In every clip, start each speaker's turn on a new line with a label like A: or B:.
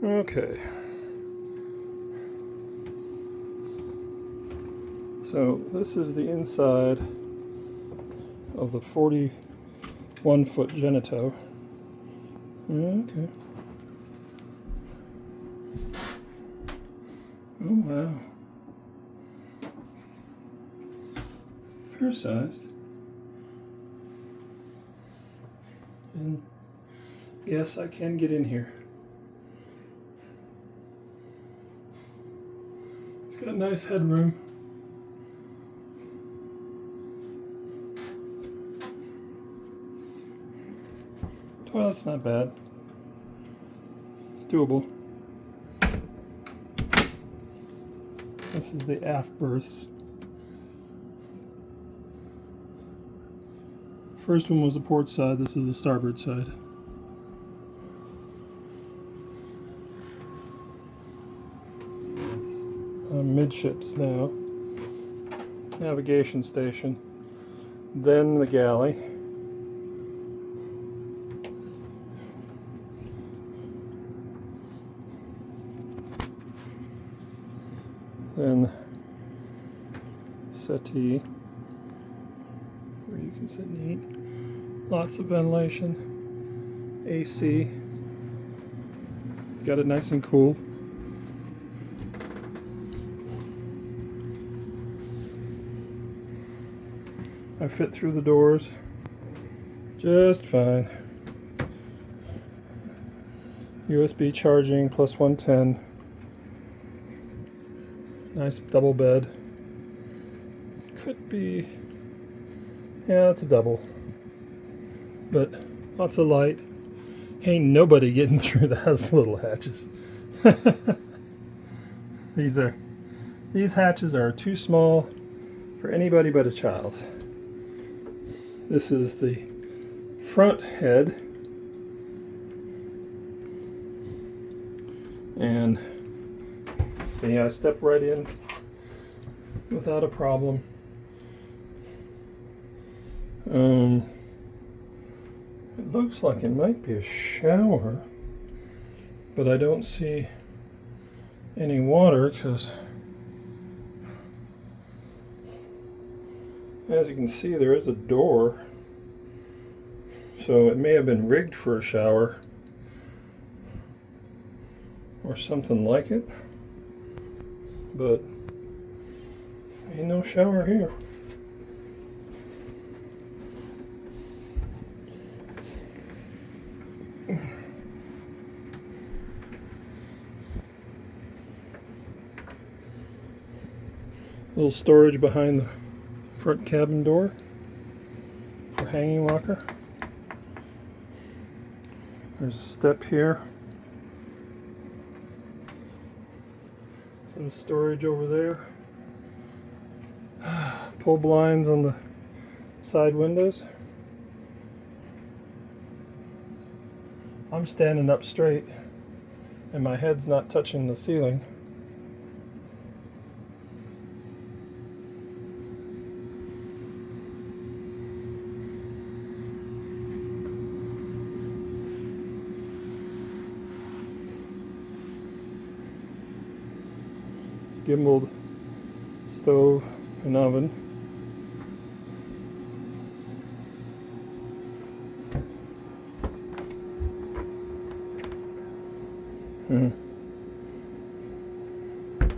A: Okay. So this is the inside of the 41-foot Jeanneau. Okay. Oh wow. Fair sized. And yes, I can get in here. It's got nice headroom. Toilet's not bad. It's doable. This is the aft berths. First one was the port side, this is the starboard side. Midships now. Navigation station. Then the galley. Then settee where you can sit and eat. Lots of ventilation. AC. It's got it nice and cool. I fit through the doors just fine. USB charging plus 110. Nice double bed. Could be, yeah, it's a double. But lots of light. Ain't nobody getting through those little hatches. These hatches are too small for anybody but a child. This is the front head. And so yeah, I step right in without a problem. It looks like it might be a shower, but I don't see any water because, as you can see, there is a door. So it may have been rigged for a shower or something like it, but ain't no shower here. Little storage behind the front cabin door for hanging locker. There's a step here. Some storage over there. Pull blinds on the side windows. I'm standing up straight and my head's not touching the ceiling. Gimbaled stove and oven.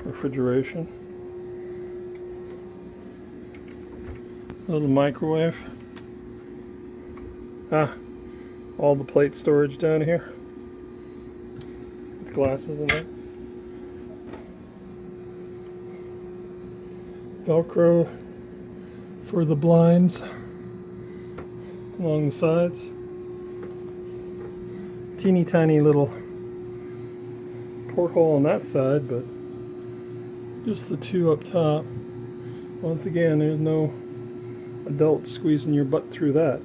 A: Refrigeration. Little microwave. All the plate storage down here with glasses in there. Velcro for the blinds along the sides. Teeny tiny little porthole on that side, but just the two up top. Once again, there's no adult squeezing your butt through that.